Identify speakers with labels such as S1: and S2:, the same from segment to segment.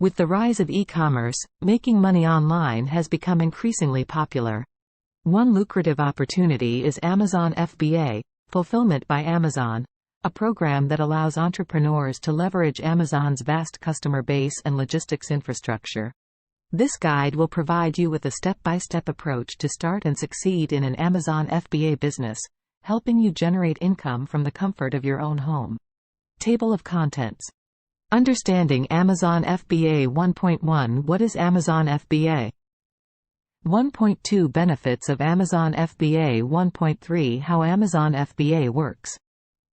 S1: With the rise of e-commerce, making money online has become increasingly popular. One lucrative opportunity is Amazon FBA, Fulfillment by Amazon, a program that allows entrepreneurs to leverage Amazon's vast customer base and logistics infrastructure. This guide will provide you with a step-by-step approach to start and succeed in an Amazon FBA business, helping you generate income from the comfort of your own home. Table of contents. Understanding Amazon FBA 1.1. What is Amazon FBA? 1.2 Benefits of Amazon FBA. 1.3 How Amazon FBA works.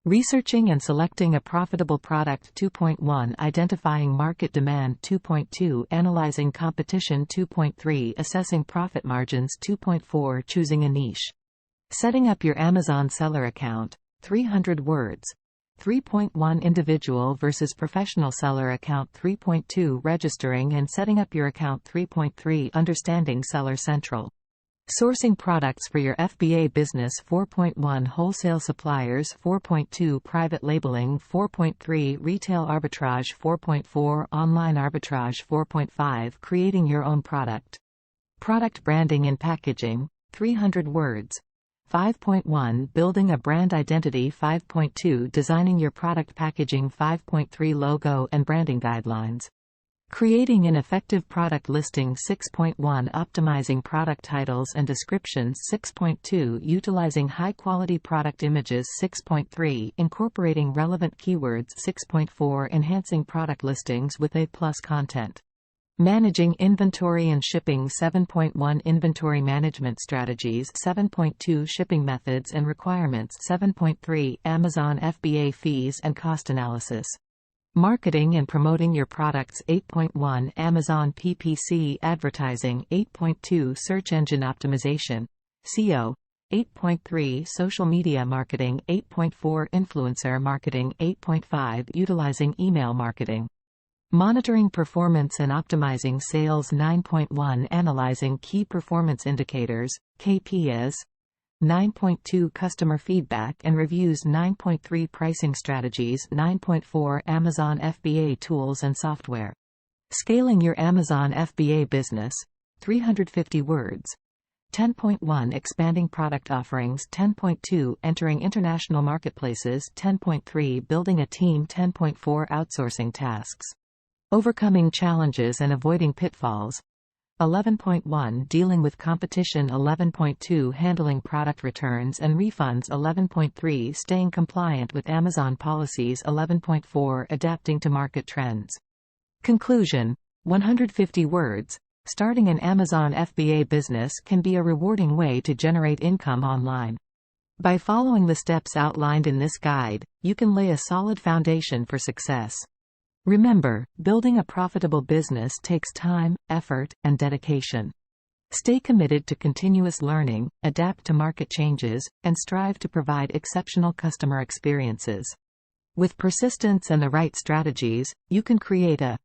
S1: Researching and selecting a profitable product. 2.1 Identifying market demand. 2.2 Analyzing competition. 2.3 Assessing profit margins. 2.4 Choosing a niche. Setting up your Amazon seller account. 300 words. 3.1 Individual versus professional seller account. 3.2 Registering and setting up your account. 3.3 Understanding Seller Central. Sourcing products for your FBA business. 4.1 Wholesale suppliers. 4.2 Private labeling. 4.3 Retail arbitrage. 4.4 Online arbitrage. 4.5 Creating your own product. Product branding and packaging. 300 words. 5.1 Building a brand identity. 5.2 Designing your product packaging. 5.3 Logo and branding guidelines. Creating an effective product listing. 6.1 Optimizing product titles and descriptions. 6.2 Utilizing high-quality product images. 6.3 Incorporating relevant keywords. 6.4 Enhancing product listings with A+ content. Managing inventory and shipping. 7.1 Inventory management strategies. 7.2 Shipping methods and requirements. 7.3 Amazon FBA fees and cost analysis. Marketing and promoting your products. 8.1 Amazon PPC advertising. 8.2 Search engine optimization, SEO. 8.3 Social media marketing. 8.4 Influencer marketing. 8.5 Utilizing email marketing. Monitoring performance and optimizing sales. 9.1 Analyzing key performance indicators, KPIs. 9.2 Customer feedback and reviews. 9.3 Pricing strategies. 9.4 Amazon FBA tools and software. Scaling your Amazon FBA business. 350 words. 10.1 Expanding product offerings. 10.2 Entering international marketplaces. 10.3 Building a team. 10.4 Outsourcing tasks. Overcoming challenges and avoiding pitfalls. 11.1 Dealing with competition. 11.2 Handling product returns and refunds. 11.3 Staying compliant with Amazon policies. 11.4 Adapting to market trends. Conclusion. 150 words. Starting an Amazon FBA business can be a rewarding way to generate income online. By following the steps outlined in this guide, you can lay a solid foundation for success. Remember, building a profitable business takes time, effort, and dedication. Stay committed to continuous learning, adapt to market changes, and strive to provide exceptional customer experiences. With persistence and the right strategies, you can create a